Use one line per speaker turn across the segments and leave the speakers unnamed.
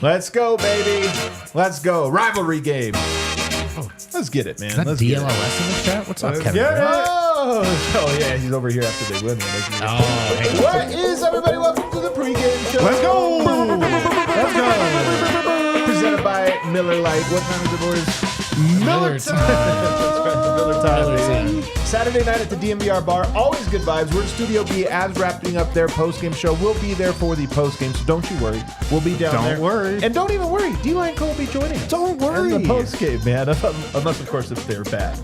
Let's go, baby. Let's go. Rivalry game. Let's get it, man.
Is that
Let's
DLLS in the chat? What's up, Kevin?
Oh, yeah, he's over here after they win.
Oh,
What is, everybody? Welcome to the pregame show.
Let's go. Let's go.
Presented by Miller Lite. What time is it, boys?
Miller time.
That's right, Miller time, baby.
time.
Saturday night at the DNVR bar. Always good vibes. We're in Studio B as wrapping up their postgame show. We'll be there for the postgame, so don't you worry. We'll be down there.
Don't worry.
And don't even worry. D-Line Cole will be joining us.
Don't worry.
In the postgame, man. Unless, of course, if they're bad.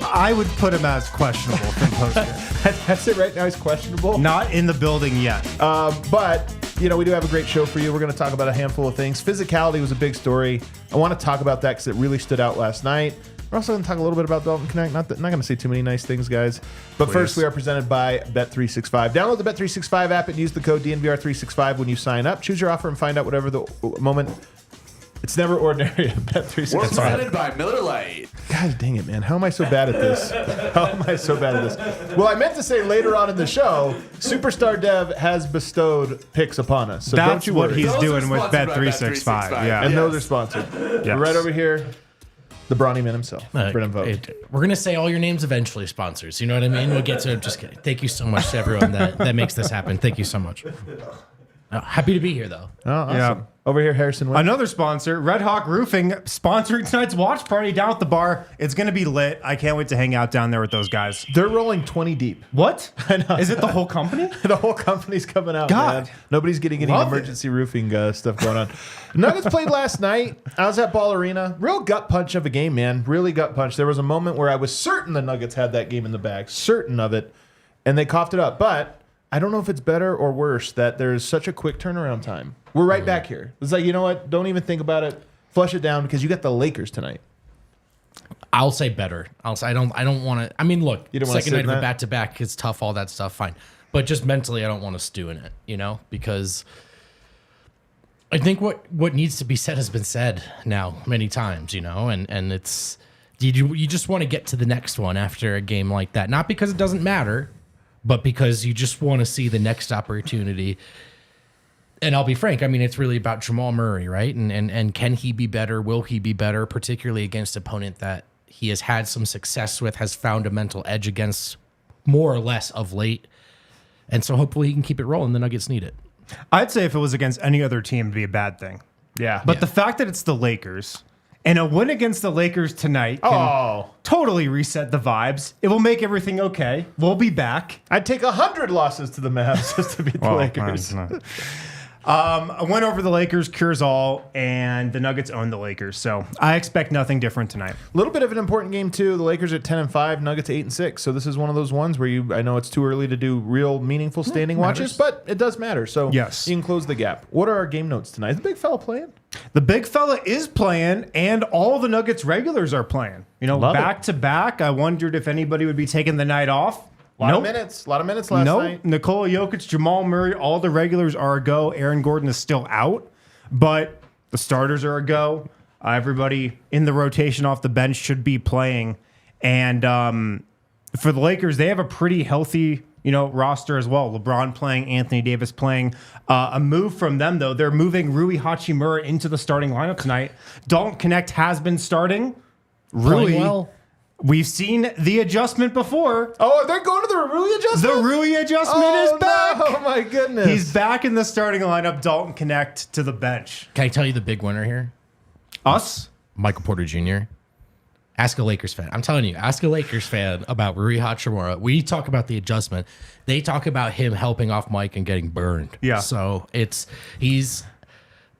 I would put him as questionable from postgame.
That's it right now. He's questionable.
Not in the building yet.
But, you know, we do have a great show for you. We're going to talk about a handful of things. Physicality was a big story. I want to talk about that because it really stood out last night. We're also going to talk a little bit about Dalton Connect. Not going to say too many nice things, guys. But first, we are presented by Bet365. Download the Bet365 app and use the code DNVR365 when you sign up. Choose your offer and find out whatever the moment. It's never ordinary at Bet365.
We're presented by Miller Lite.
God dang it, man. How am I so bad at this? How am I so bad at this? Well, I meant to say later on in the show, Superstar Dev has bestowed picks upon us. So
That's
don't you
what
worry.
he's
Those
doing
are
with
sponsored by
Bet365.
Bet365.
Yeah.
And
Yes.
those are sponsored.
Yes.
Right over here, the Brawny Man himself. Brennan Vogt.
We're going to say all your names eventually, sponsors. You know what I mean? We'll get to it. Just kidding. Thank you so much to everyone that makes this happen. Thank you so much. Happy to be here, though.
Oh, awesome.
Yeah.
Over here, Harrison Witt.
Another sponsor, Red Hawk Roofing, sponsoring tonight's watch party down at the bar. It's going to be lit. I can't wait to hang out down there with those guys.
They're rolling 20 deep.
What?
I know.
Is it the whole company?
The whole company's coming out,
God.
man. Nobody's getting any
Love
emergency roofing stuff going on. Nuggets played last night. I was at Ball Arena. Real gut punch of a game, man. Really gut punch. There was a moment where I was certain the Nuggets had that game in the bag. Certain of it. And they coughed it up. But I don't know if it's better or worse that there's such a quick turnaround time. We're right back here. It's like, you know what? Don't even think about it. Flush it down because you got the Lakers tonight.
I'll say better. I'll say I don't want to. I mean, look,
You don't wanna
second
sit
night
in
of a
that?
back-to-back, it's tough, all that stuff, fine. But just mentally, I don't want to stew in it, you know, because I think what needs to be said has been said now many times, you know, and it's you just want to get to the next one after a game like that, not because it doesn't matter, but because you just want to see the next opportunity. And I'll be frank, I mean, it's really about Jamal Murray, right? And can he be better? Will he be better, particularly against an opponent that he has had some success with, has found a mental edge against more or less of late? And so hopefully he can keep it rolling. The Nuggets need it.
I'd say if it was against any other team, it'd be a bad thing.
Yeah.
But the fact that it's the Lakers and a win against the Lakers tonight can totally reset the vibes. It will make everything okay. We'll be back.
I'd take 100 losses to the Mavs just to beat the Lakers.
A win over the Lakers cures all, and the Nuggets own the Lakers. So I expect nothing different tonight.
A little bit of an important game too. The Lakers are 10-5, Nuggets 8-6. So this is one of those ones where I know it's too early to do real meaningful standing watches, but it does matter. So
yes,
you can close the gap. What are our game notes tonight? Is the big fella playing?
The big fella is playing, and all the Nuggets regulars are playing. You know, back to back. I wondered if anybody would be taking the night off.
A lot of minutes last night.
Nikola Jokic, Jamal Murray, all the regulars are a go. Aaron Gordon is still out, but the starters are a go. Everybody in the rotation off the bench should be playing. And for the Lakers, they have a pretty healthy, roster as well. LeBron playing, Anthony Davis playing. A move from them, though, they're moving Rui Hachimura into the starting lineup tonight. Dalton Connect has been starting. Rui,
well.
We've seen the adjustment before.
Oh, they're going to the Rui adjustment?
The Rui adjustment is back.
Oh, my goodness.
He's back in the starting lineup. Dalton Connect to the bench.
Can I tell you the big winner here?
Us?
Michael Porter Jr. Ask a Lakers fan. I'm telling you, ask a Lakers fan about Rui Hachimura. We talk about the adjustment. They talk about him helping off Mike and getting burned.
Yeah.
So he's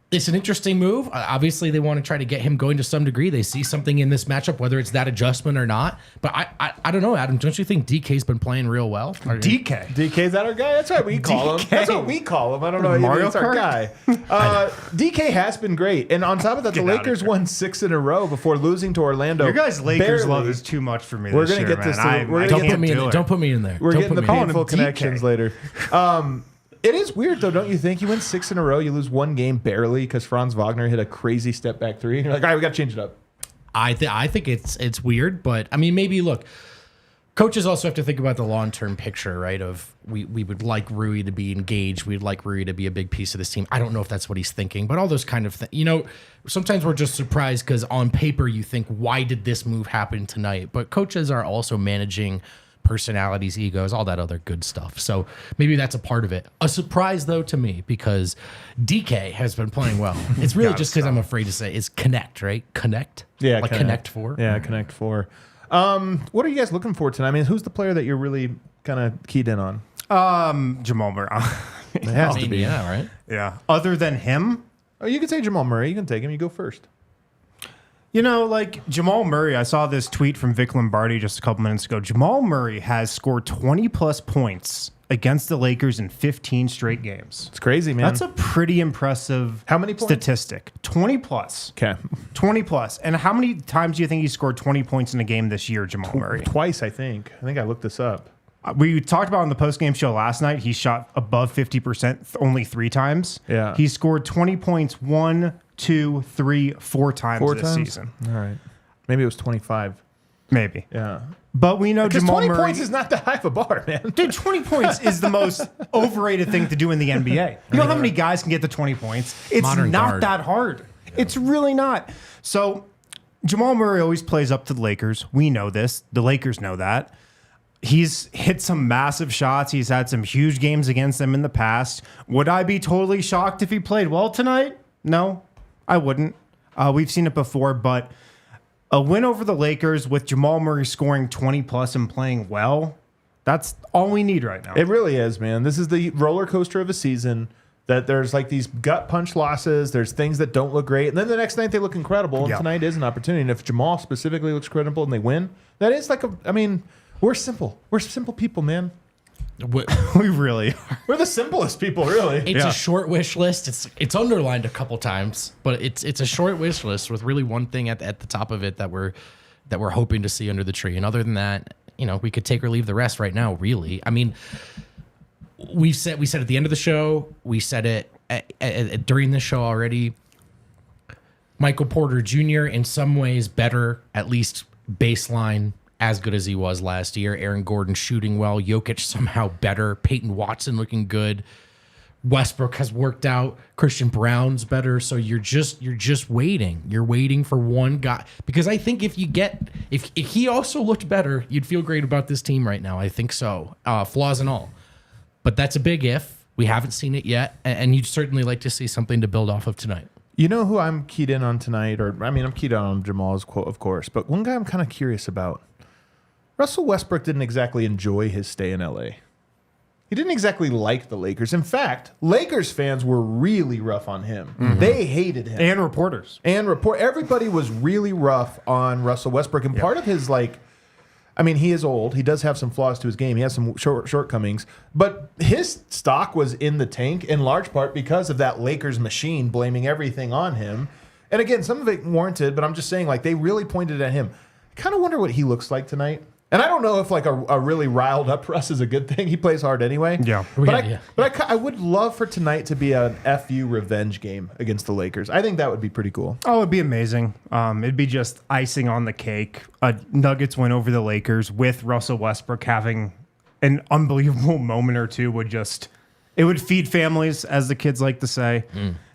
It's an interesting move. Obviously, they want to try to get him going to some degree. They see something in this matchup, whether it's that adjustment or not. But I don't know, Adam. Don't you think DK's been playing real well?
DK.
DK's that our guy? That's what we call him. That's what we call him. I don't know.
Mario
It's our guy. DK has been great. And on top of that, the
Get outta
Lakers
here.
won 6 in a row before losing to Orlando.
Your guys' Lakers
Barely.
love is too much for me.
We're
this
gonna
year,
get this
man.
to- we're gonna
Don't
get
put me in there. Don't put me in there.
We're
Don't
getting the
put me in
painful
DK.
connections later. It is weird, though, don't you think? You win 6 in a row, you lose one game barely because Franz Wagner hit a crazy step back three. And you're like, all right, we got to change it up.
I think it's weird, but I mean, maybe look. Coaches also have to think about the long-term picture, right? Of we would like Rui to be engaged. We'd like Rui to be a big piece of this team. I don't know if that's what he's thinking, but all those kind of things. You know, sometimes we're just surprised because on paper you think, why did this move happen tonight? But coaches are also managing personalities, egos, all that other good stuff. So maybe that's a part of it. A surprise, though, to me, because DK has been playing well. It's really just because I'm afraid to say it's Connect, right? Connect?
Yeah,
Like Connect 4?
Yeah, Connect 4. What are you guys looking for tonight? I mean, who's the player that you're really kind of keyed in on?
Jamal Murray.
It has to be.
Yeah, right?
Yeah. Other than him,
Oh, you can say Jamal Murray. You can take him. You go first.
you know, like Jamal Murray, I saw this tweet from Vic Lombardi just a couple minutes ago. Jamal Murray has scored 20 plus points against the Lakers in 15 straight games.
It's crazy, man.
That's a pretty impressive
How many points?
statistic. 20 plus.
Okay.
20 plus. And how many times do you think he scored 20 points in a game this year, Jamal Murray?
Twice, I think. I think I looked this up.
We talked about on the postgame show last night, he shot above 50% only 3 times.
Yeah.
He scored 20 points 1, 2, 3, 4 times
4
this
times?
season.
All right. Maybe it was 25.
Maybe.
Yeah.
But we know
Because
Jamal
20
Murray.
points is not that high of a bar, man.
Dude, 20 points is the most overrated thing to do in the NBA. You know how many guys can get to 20 points? It's
Modern
not
guard.
that hard. It's really not. So Jamal Murray always plays up to the Lakers. We know this. The Lakers know that. He's hit some massive shots. He's had some huge games against them in the past. Would I be totally shocked if he played well tonight? No, I wouldn't. We've seen it before, but a win over the Lakers with Jamal Murray scoring 20 plus and playing well, that's all we need right now.
It really is, man. This is the roller coaster of a season that there's like these gut punch losses. There's things that don't look great. And then the next night they look incredible. And
Yeah.
tonight is an opportunity. And if Jamal specifically looks credible and they win, that is like we're simple. We're simple people, man.
We really are.
We're the simplest people, really.
It's a short wish list. It's underlined a couple times, but it's a short wish list with really one thing at the top of it that we're hoping to see under the tree. And other than that, you know, we could take or leave the rest right now. Really, I mean, we said at the end of the show, we said it during the show already. Michael Porter Jr. in some ways better, at least baseline, as good as he was last year. Aaron Gordon shooting well. Jokic somehow better. Peyton Watson looking good. Westbrook has worked out. Christian Brown's better. So you're just waiting. You're waiting for one guy. Because I think if he also looked better, you'd feel great about this team right now. I think so. Flaws and all. But that's a big if. We haven't seen it yet. And you'd certainly like to see something to build off of tonight.
You know who I'm keyed in on tonight? I'm keyed on Jamal's quote, of course. But one guy I'm kind of curious about. Russell Westbrook didn't exactly enjoy his stay in LA. He didn't exactly like the Lakers. In fact, Lakers fans were really rough on him. Mm-hmm. They hated him.
And reporters.
Everybody was really rough on Russell Westbrook. And part of his, he is old. He does have some flaws to his game. He has some shortcomings. But his stock was in the tank in large part because of that Lakers machine blaming everything on him. And again, some of it warranted, but I'm just saying, they really pointed at him. I kind of wonder what he looks like tonight. And I don't know if a really riled up Russ is a good thing. He plays hard anyway.
Yeah.
But I would love for tonight to be an FU revenge game against the Lakers. I think that would be pretty cool.
Oh, it'd be amazing. It'd be just icing on the cake. A Nuggets win over the Lakers with Russell Westbrook having an unbelievable moment or two it would feed families, as the kids like to say.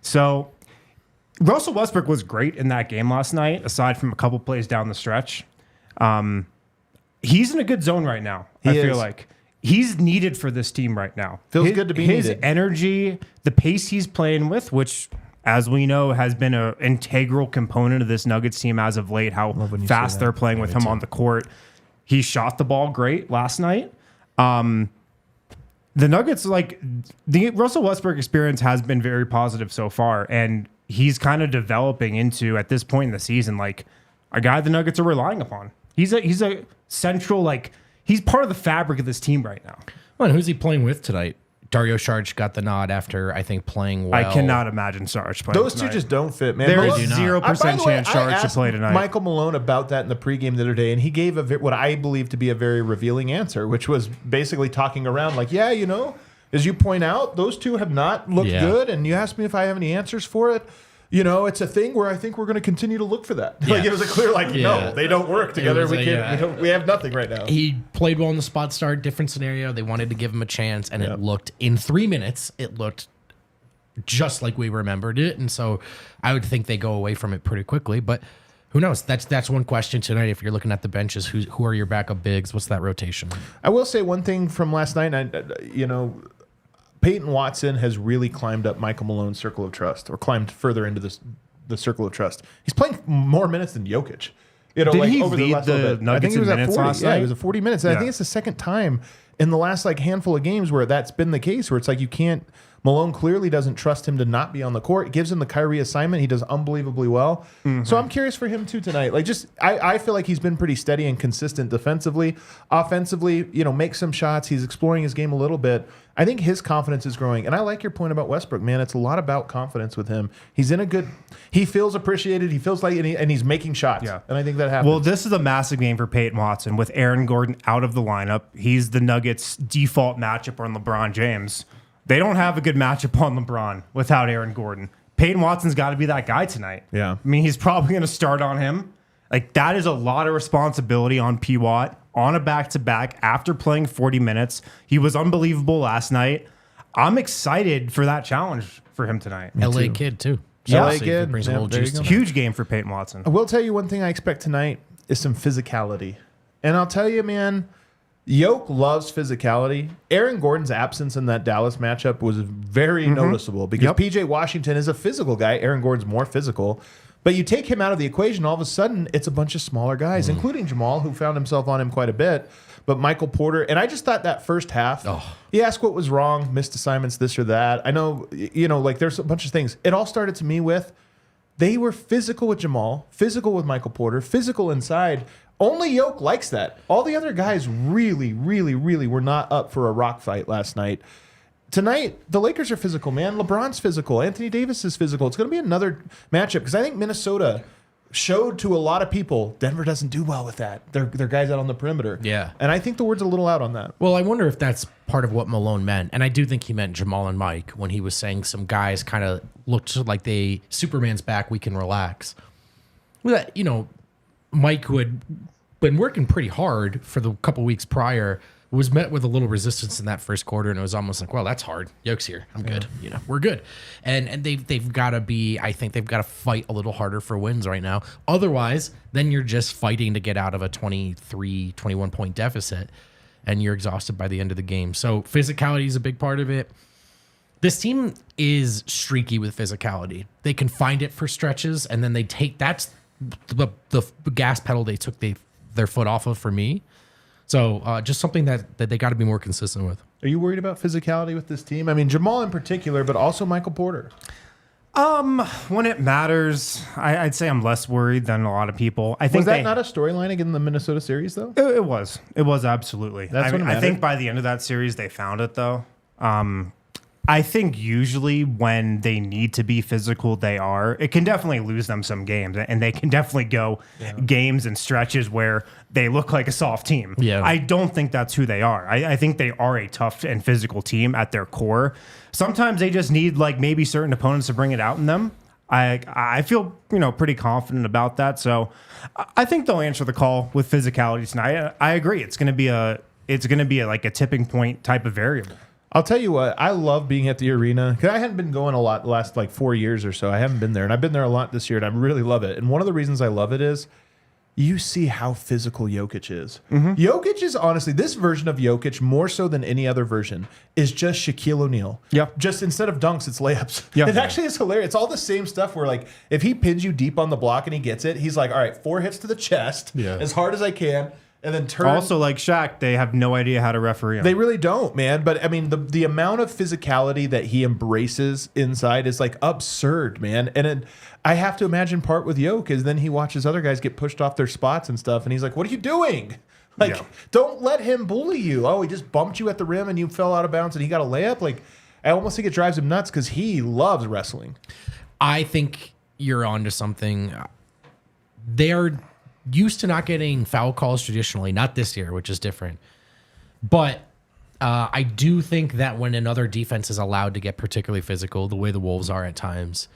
So Russell Westbrook was great in that game last night, aside from a couple plays down the stretch. He's in a good zone right now. I feel like he's needed for this team right now.
Feels good to be
his
needed.
Energy, the pace he's playing with, which, as we know, has been an integral component of this Nuggets team as of late, how fast they're playing with him on the court. He shot the ball great last night. The Nuggets, the Russell Westbrook experience has been very positive so far, and he's kind of developing into, at this point in the season, like a guy the Nuggets are relying upon. He's a central, like he's part of the fabric of this team right now.
Well, and who's he playing with tonight? Dario Saric got the nod after, I think, playing well.
I cannot imagine Saric playing
Those
tonight.
two just don't fit, man.
There is
do not.
0% chance Saric should play tonight.
Michael Malone about that in the pregame the other day, and he gave what I believe to be a very revealing answer, which was basically talking around like, yeah, you know, as you point out, those two have not looked good, and you asked me if I have any answers for it. You know, it's a thing where I think we're going to continue to look for that.
Yeah.
Like it was a clear, like, no, they don't work together. We can't. We have nothing right now.
He played well in the spot start, different scenario. They wanted to give him a chance, and it looked, in 3 minutes, it looked just like we remembered it. And so I would think they go away from it pretty quickly. But who knows? That's one question tonight. If you're looking at the benches, who are your backup bigs? What's that rotation?
I will say one thing from last night. Peyton Watson has really climbed up Michael Malone's circle of trust, or climbed further into the circle of trust. He's playing more minutes than Jokic. You know,
Did
like
he
over the
lead
last
the
little bit. I
Nuggets
think he was
in
at
minutes
40.
last
Yeah,
night?
he was at 40 minutes. And I
Yeah.
think it's the second time in the last like handful of games where that's been the case, where it's like you can't. Malone clearly doesn't trust him to not be on the court. It gives him the Kyrie assignment. He does unbelievably well. So I'm curious for him too tonight. Like, I feel like he's been pretty steady and consistent defensively. Offensively, makes some shots. He's exploring his game a little bit. I think his confidence is growing. And I like your point about Westbrook, man. It's a lot about confidence with him. He feels appreciated. He feels like, and he's making shots.
Yeah.
And I think that happens.
Well, this is a massive game for Peyton Watson with Aaron Gordon out of the lineup. He's the Nuggets' default matchup on LeBron James. They don't have a good matchup on LeBron without Aaron Gordon. Peyton Watson's got to be that guy tonight.
Yeah.
I mean, he's probably going to start on him. Like, that is a lot of responsibility on P. Watt on a back-to-back after playing 40 minutes. He was unbelievable last night. I'm excited for that challenge for him tonight.
LA kid, too.
LA
So
kid.
brings a
Yeah,
little
there you
juice
go.
to it.
Huge game for Peyton Watson.
I will tell you one thing I expect tonight is some physicality. And I'll tell you, man, Yoke loves physicality. Aaron Gordon's absence in that Dallas matchup was very noticeable because PJ Washington is a physical guy. Aaron Gordon's more physical. But you take him out of the equation, all of a sudden, it's a bunch of smaller guys, including Jamal, who found himself on him quite a bit. But Michael Porter, and I just thought that first half, you ask what was wrong, missed assignments, this or that. I know, like there's a bunch of things. It all started to me with they were physical with Jamal, physical with Michael Porter, physical inside. Only Yoke likes that. All the other guys really, really, really were not up for a rock fight last night. Tonight, the Lakers are physical, man. LeBron's physical. Anthony Davis is physical. It's going to be another matchup because I think Minnesota showed to a lot of people Denver doesn't do well with that. They're guys out on the perimeter.
Yeah.
And I think the word's a little out on that.
Well, I wonder if that's part of what Malone meant. And I do think he meant Jamal and Mike when he was saying some guys kind of looked like Superman's back, we can relax. Well, Mike, who had been working pretty hard for the couple weeks prior, was met with a little resistance in that first quarter, and it was almost like, well, that's hard. Yoke's here. I'm good. We're good. And they've got to be, I think they've got to fight a little harder for wins right now. Otherwise, then you're just fighting to get out of a 23, 21-point deficit, and you're exhausted by the end of the game. So physicality is a big part of it. This team is streaky with physicality. They can find it for stretches, and then that's the gas pedal they took their foot off of for me. So just something that they got to be more consistent with.
Are you worried about physicality with this team? I mean, Jamal in particular, but also Michael Porter.
When it matters, I'd say I'm less worried than a lot of people. I think
Was that not a storyline again in the Minnesota series, though?
It was. It was absolutely.
That's what
I
mattered.
think by the end of that series, they found it, though. I think usually when they need to be physical, they are. It can definitely lose them some games, and they can definitely go games and stretches where they look like a soft team.
Yeah.
I don't think that's who they are. I think they are a tough and physical team at their core. Sometimes they just need like maybe certain opponents to bring it out in them. I feel pretty confident about that. So I think they'll answer the call with physicality tonight. I agree. It's going to be like a tipping point type of variable.
I'll tell you what, I love being at the arena because I hadn't been going a lot the last like 4 years or so. I haven't been there, and I've been there a lot this year, and I really love it. And one of the reasons I love it is you see how physical Jokic is. Jokic is honestly, this version of Jokic, more so than any other version, is just Shaquille O'Neal.
Yeah.
Just instead of dunks, it's layups.
Yeah.
It actually is hilarious. It's all the same stuff where like if he pins you deep on the block and he gets it, he's like, all right, 4 hits to the chest as hard as I can. and then turn.
Also, like Shaq, they have no idea how to referee him.
They really don't, man. But I mean, the amount of physicality that he embraces inside is like absurd, man. And I have to imagine part with Yoke is then he watches other guys get pushed off their spots and stuff, and he's like, "What are you doing? Like, don't let him bully you. Oh, he just bumped you at the rim and you fell out of bounds and he got a layup." Like, I almost think it drives him nuts because he loves wrestling.
I think you're onto something. They're used to not getting foul calls traditionally, not this year, which is different. But I do think that when another defense is allowed to get particularly physical, the way the Wolves are at times,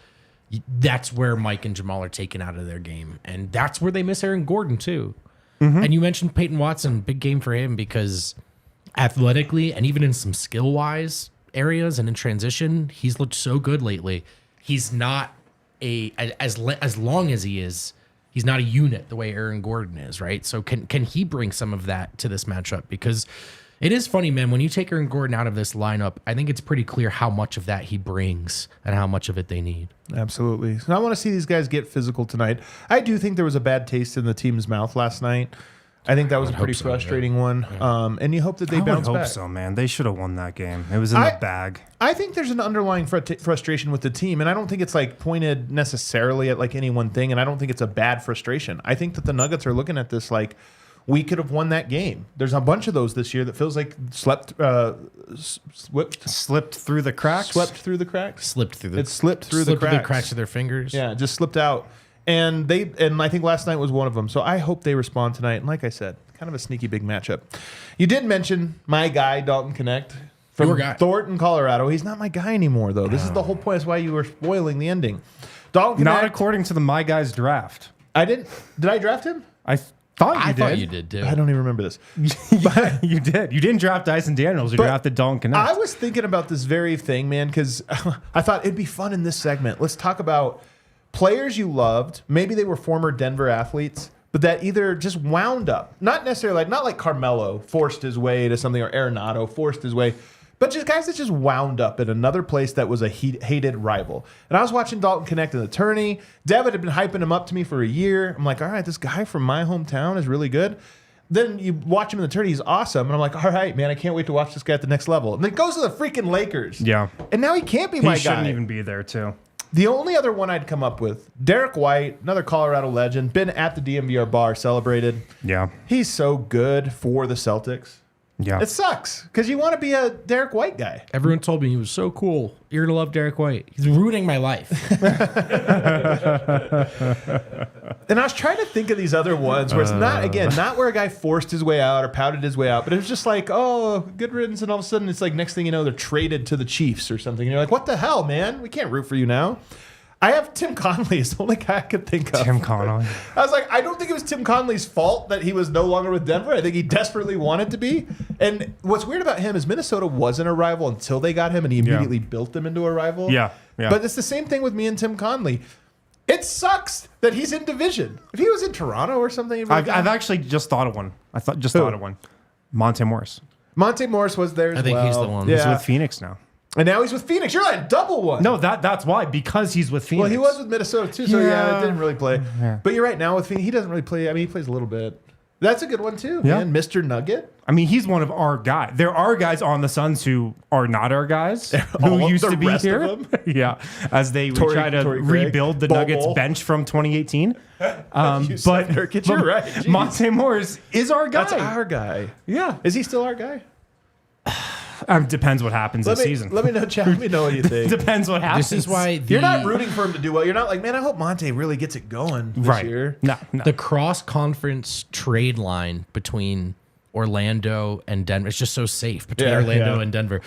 that's where Mike and Jamal are taken out of their game. And that's where they miss Aaron Gordon, too. Mm-hmm. And you mentioned Peyton Watson, big game for him because athletically and even in some skill-wise areas and in transition, he's looked so good lately. He's not as long as he is, he's not a unit the way Aaron Gordon is, right? So can he bring some of that to this matchup? Because it is funny, man, when you take Aaron Gordon out of this lineup, I think it's pretty clear how much of that he brings and how much of it they need.
Absolutely. So I want to see these guys get physical tonight. I do think there was a bad taste in the team's mouth last night. I think that was a pretty frustrating one. Yeah. And you hope that they bounce back.
I hope so, man. They should have won that game. It was in the bag.
I think there's an underlying frustration with the team, and I don't think it's like pointed necessarily at like any one thing, and I don't think it's a bad frustration. I think that the Nuggets are looking at this like, we could have won that game. There's a bunch of those this year that feels like slipped through the cracks.
Slipped through the cracks of their fingers.
Yeah, just slipped out. And I think last night was one of them. So I hope they respond tonight. And like I said, kind of a sneaky big matchup. You did mention my guy, Dalton Connect, from Thornton, Colorado. He's not my guy anymore, though. This is the whole point. That's why you were spoiling the ending. Dalton Connect,
not according to the My Guys draft.
I didn't. Did I draft him?
I thought you
did too.
I don't even remember this.
Yeah, you did. You didn't draft Dyson Daniels. You drafted Dalton Connect.
I was thinking about this very thing, man, because I thought it'd be fun in this segment. Let's talk about players you loved. Maybe they were former Denver athletes, but that either just wound up, not like Carmelo forced his way to something or Arenado forced his way, but just guys that just wound up in another place that was a hated rival. And I was watching Dalton Connect in the tourney. Devitt had been hyping him up to me for a year. I'm like, all right, this guy from my hometown is really good. Then you watch him in the tourney, he's awesome. And I'm like, all right, man, I can't wait to watch this guy at the next level. And then he goes to the freaking Lakers.
Yeah.
And now he can't be my guy.
He shouldn't even be there, too.
The only other one I'd come up with, Derek White, another Colorado legend, been at the DNVR bar, celebrated.
Yeah.
He's so good for the Celtics.
Yeah.
It sucks because you want to be a Derek White guy.
Everyone told me he was so cool. You're going to love Derek White. He's ruining my life.
And I was trying to think of these other ones where it's not where a guy forced his way out or pouted his way out, but it was just like, oh, good riddance. And all of a sudden it's like next thing you know, they're traded to the Chiefs or something. And you're like, what the hell, man? We can't root for you now. I have Tim Conley is the only guy I could think of.
Tim Conley.
I was like, I don't think it was Tim Conley's fault that he was no longer with Denver. I think he desperately wanted to be. And what's weird about him is Minnesota wasn't a rival until they got him, and he immediately built them into a rival.
Yeah.
But it's the same thing with me and Tim Conley. It sucks that he's in division. If he was in Toronto or something,
I've actually just thought of one. Thought of one. Monte Morris.
Monte Morris was there as well.
I think he's the one.
Yeah.
He's with Phoenix now.
And now he's with Phoenix. You're like double one.
No, that's why. Because he's with Phoenix.
Well, he was with Minnesota too, so it didn't really play. Yeah. But you're right, now with Phoenix, he doesn't really play. I mean, he plays a little bit. That's a good one too, man. Mr. Nugget.
I mean, he's one of our guys. There are guys on the Suns who are not our guys, who used to be here. Yeah, as they try to rebuild the Nuggets bench from 2018. But
Nurkic, you're right. Jeez.
Monte Morris is our guy.
That's our guy.
Yeah.
Is he still our guy?
Depends what happens this season.
Let me know, Chad. Let me know what you think.
Depends what happens.
This is why
you're not rooting for him to do well. You're not like, man, I hope Monte really gets it going this year.
No.
The cross-conference trade line between Orlando and Denver, it's just so safe between Orlando and Denver.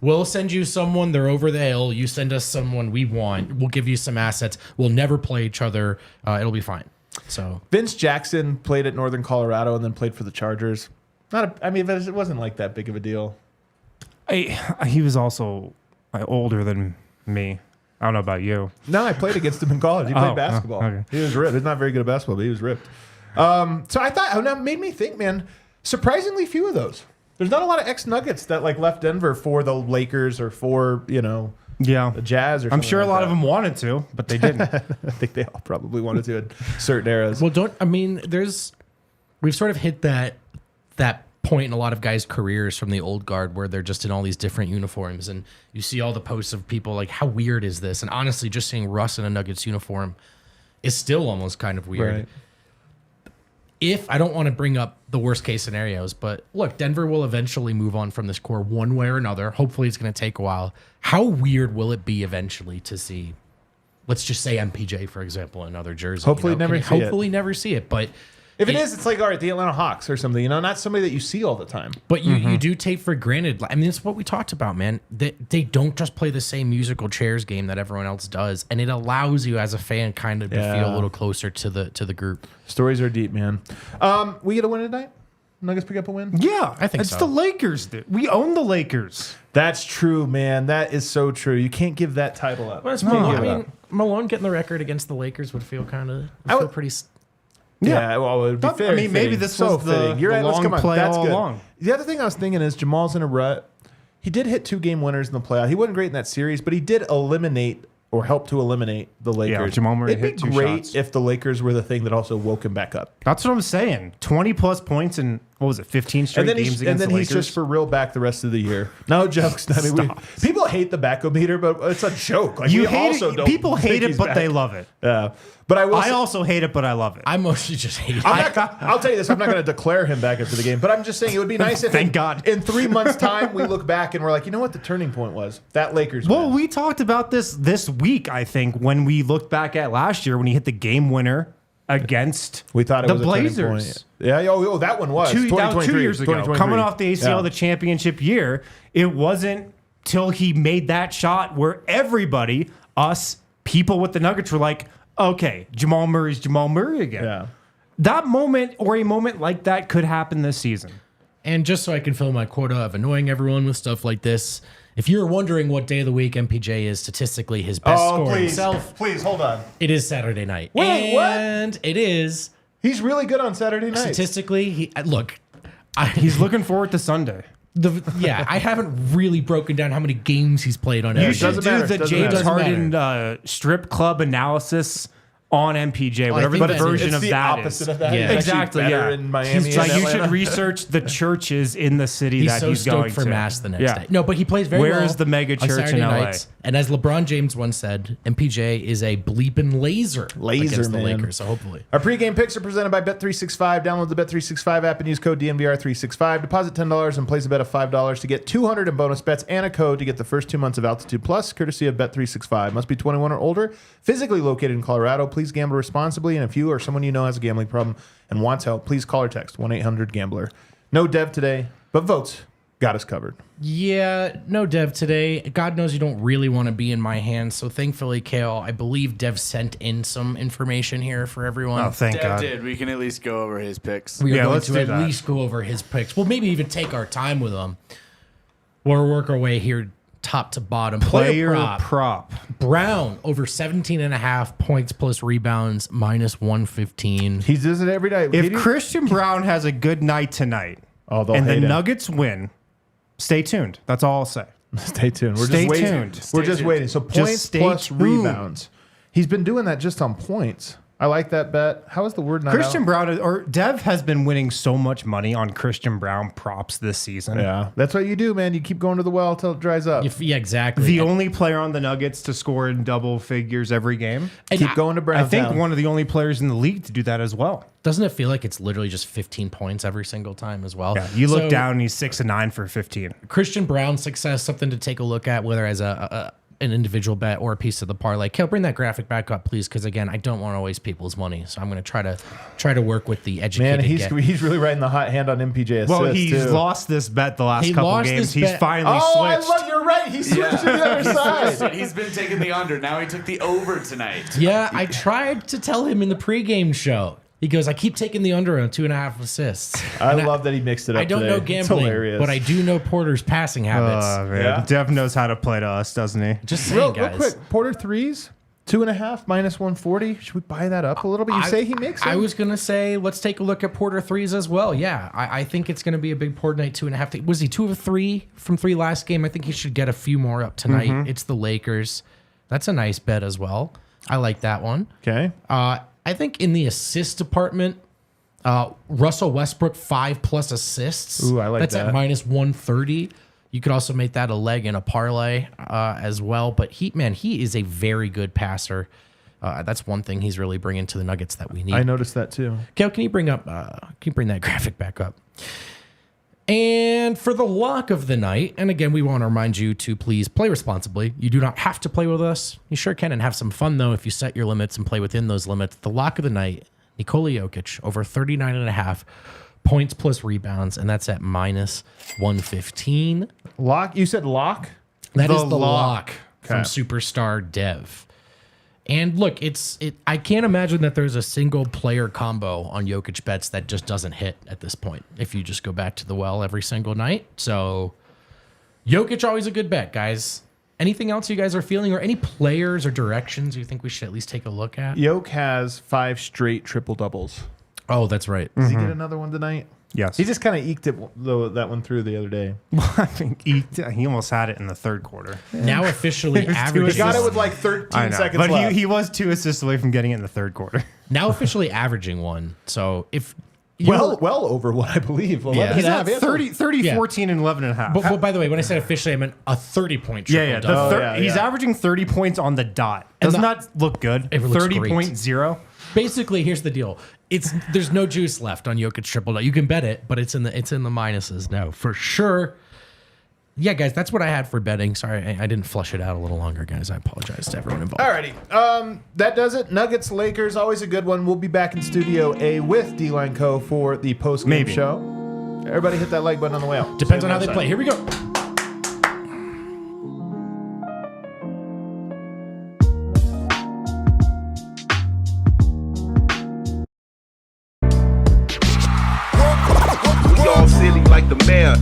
We'll send you someone, they're over the hill. You send us someone we want. We'll give you some assets. We'll never play each other. It'll be fine. So
Vince Jackson played at Northern Colorado and then played for the Chargers. It wasn't like that big of a deal.
He was also older than me. I don't know about you.
No, I played against him in college. He played basketball.
Okay.
He was ripped. He's not very good at basketball, but he was ripped. So I thought, that made me think, man, surprisingly few of those. There's not a lot of ex-Nuggets that left Denver for the Lakers or for, the Jazz or something.
I'm sure a lot of them wanted to, but they didn't.
I think they all probably wanted to in certain eras.
Well, we've sort of hit that point in a lot of guys' careers from the old guard where they're just in all these different uniforms, and you see all the posts of people like, how weird is this? And honestly, just seeing Russ in a Nuggets uniform is still almost kind of weird.
Right.
If I don't want to bring up the worst case scenarios, but look, Denver will eventually move on from this core one way or another. Hopefully it's going to take a while. How weird will it be eventually to see, let's just say MPJ, for example, in another jersey?
Hopefully never see it.
Hopefully never see it. But
If it is, it's like, all right, the Atlanta Hawks or something, not somebody that you see all the time.
But you do take for granted. I mean, it's what we talked about, man. They don't just play the same musical chairs game that everyone else does, and it allows you as a fan kind of to feel a little closer to the group.
Stories are deep, man. We get a win tonight? Nuggets pick up a win?
Yeah,
I think
it's
so.
the Lakers. We own the Lakers.
That's true, man. That is so true. You can't give that title up.
Malone getting the record against the Lakers would feel pretty.
Yeah, well, it would be fair.
I mean, maybe this was the
You're right. Let's
long
come on.
play
That's
all
good.
along.
The other thing I was thinking is Jamal's in a rut. He did hit 2-game winners in the playoff. He wasn't great in that series, but he did eliminate or help to eliminate the Lakers.
Jamal Murray
It'd
hit
be
2
great
shots.
if the Lakers were the thing that also woke him back up.
That's what I'm saying. 20-plus points in, 15 straight games against the Lakers?
He's just for real back the rest of the year. No jokes. I mean, people hate the backometer, but it's a joke. Like,
People hate it, but they love it.
But
I also hate it, but I love it.
I mostly just hate it.
I'll tell you this. I'm not going to declare him back after the game, but I'm just saying it would be nice if
Thank God.
in 3 months' time we look back and we're like, you know what the turning point was? That Lakers
Well,
win.
we talked about this week, I think, when we looked back at last year when he hit the game winner against
We thought it
the
was a turning
Blazers.
point. Yeah, that one was.
That was 2 years ago.
2023.
Coming off the ACL,
Yeah.
the championship year, it wasn't till he made that shot where everybody, us, people with the Nuggets were like, okay, Jamal Murray's Jamal Murray again.
Yeah.
That moment or a moment like that could happen this season.
And just so I can fill my quota of annoying everyone with stuff like this, if you're wondering what day of the week MPJ is statistically his best scoring self,
Please, hold on.
it is Saturday night.
Wait, what?
And it is
He's really good on Saturday night.
statistically.
He's looking forward to Sunday.
I haven't really broken down how many games he's played on.
You
every
should
doesn't
do
matter.
the
Doesn't
James
matter.
Harden strip club analysis on MPJ,
I
whatever
think
the
that's-
version
It's
of
the
that
opposite
is.
of that.
Yeah.
He's actually
Exactly,
better
yeah.
in Miami
He's like,
and
you should
Atlanta.
research the churches in the city
He's
that
so
he's
stoked
going
for
to.
Mass the next
Yeah.
day. No, but he plays very well.
Where is the mega
on
church
Saturday
in LA?
nights. And as LeBron James once said, MPJ is a bleeping laser against the
man.
Lakers. So hopefully.
Our pregame picks are presented by Bet365. Download the Bet365 app and use code DNVR365. Deposit $10 and place a bet of $5 to get $200 in bonus bets and a code to get the first 2 months of Altitude Plus, courtesy of Bet365. Must be 21 or older. Physically located in Colorado. Please gamble responsibly. And if you or someone you know has a gambling problem and wants help, please call or text 1-800-GAMBLER. No Dev today, but votes got us covered.
Yeah, no Dev today. God knows you don't really want to be in my hands. So thankfully, Kale, I believe Dev sent in some information here for everyone.
Oh, thank
Dev
God.
did. We can at least go over his picks.
We are going
let's
to
do
at
that.
least go over his picks. We'll maybe even take our time with them. We'll work our way here top to bottom.
Player
prop.
prop.
Brown over 17.5 points plus rebounds minus 115.
He does it every night.
If Christian Brown has a good night tonight
they'll
and the
hate him.
Nuggets win, stay tuned. That's all I'll say.
Stay tuned. We're
Stay
just waiting.
tuned.
We're just waiting. So points
stay
plus
tuned.
rebounds. He's been doing that just on points. I like that bet. How is the word not
Christian
out?
Brown or Dev has been winning so much money on Christian Brown props this season.
Yeah, that's what you do, man. You keep going to the well until it dries up.
Yeah, exactly.
The only player on the Nuggets to score in double figures every game.
And
Keep going to
I
Brown.
think one of the only players in the league to do that as well.
Doesn't it feel like it's literally just 15 points every single time as well?
Yeah, you look
So,
down and he's 6 and 9 for 15.
Christian Brown's success, something to take a look at, whether as an individual bet or a piece of the parlay. Kale, bring that graphic back up, please, because again, I don't want to waste people's money. So I'm going to try to work with the educated.
Man,
get.
he's really riding the hot hand on MPJ assists.
Well, he's
too.
lost this bet the last
He
couple
lost
games.
this
He's
bet.
finally
Oh,
switched.
I love. You're right. He switched to the other side.
He's been taking the under. Now he took the over tonight.
Yeah, I tried to tell him in the pregame show. He goes, I keep taking the under on 2.5 assists.
I
And
love that he mixed it up.
I don't
today.
know
It's
gambling,
hilarious.
but I do know Porter's passing habits.
Oh, man.
Yeah.
Dev knows how to play to us, doesn't he?
Just saying,
real
guys.
quick. Porter threes, 2.5 minus 140. Should we buy that up a little bit? You say he makes it.
I was going to say, let's take a look at Porter threes as well. Yeah, I think it's going to be a big Porter night, 2.5. Was he 2 of 3 from 3 last game? I think he should get a few more up tonight.
Mm-hmm.
It's the Lakers. That's a nice bet as well. I like that one.
Okay.
I think in the assist department, Russell Westbrook 5+ assists.
Ooh, I like
That's
that.
at -130. You could also make that a leg in a parlay as well. But he is a very good passer. That's one thing he's really bringing to the Nuggets that we need.
I noticed that too.
Kel, can you bring that graphic back up? And for the lock of the night, and again, we want to remind you to please play responsibly. You do not have to play with us. You sure can and have some fun, though, if you set your limits and play within those limits. The lock of the night, Nikola Jokic, over 39.5 points plus rebounds, and that's at -115.
Lock? You said lock?
That is
The
the lock from
Okay.
Superstar Dev. And look, I can't imagine that there's a single player combo on Jokic bets that just doesn't hit at this point if you just go back to the well every single night. So Jokic, always a good bet, guys. Anything else you guys are feeling, or any players or directions you think we should at least take a look at?
Yoke has 5 straight triple doubles.
Oh, that's right.
Does he get another one tonight?
Yes.
He just kind of eked it that one through the other day.
I think he almost had it in the third quarter.
Now officially
He
averages.
He got it with like 13
I know,
seconds
but
left.
he was 2 assists away from getting it in the third quarter.
now officially averaging one. So if you
well over what I believe. 11
Yeah.
and
He's
a half.
at 30,
Yeah.
14, and 11 and a half.
But by the way, when I said officially, I meant a 30-point triple
yeah.
double.
He's
yeah.
averaging 30 points on the dot. Does
And
not look good.
It looks great.
30.0.
Basically, here's the deal. There's no juice left on Jokic triple double. You can bet it, but it's in the minuses now for sure. Yeah, guys, that's what I had for betting. Sorry, I didn't flush it out a little longer, guys. I apologize to everyone involved.
Alrighty. That does it. Nuggets, Lakers, always a good one. We'll be back in Studio A with D-Line Co. for the post-game
Maybe.
show. Everybody hit that like button on the way out.
Depends
See
on
you
how they
outside.
play. Here we go.
We all silly like the mayor.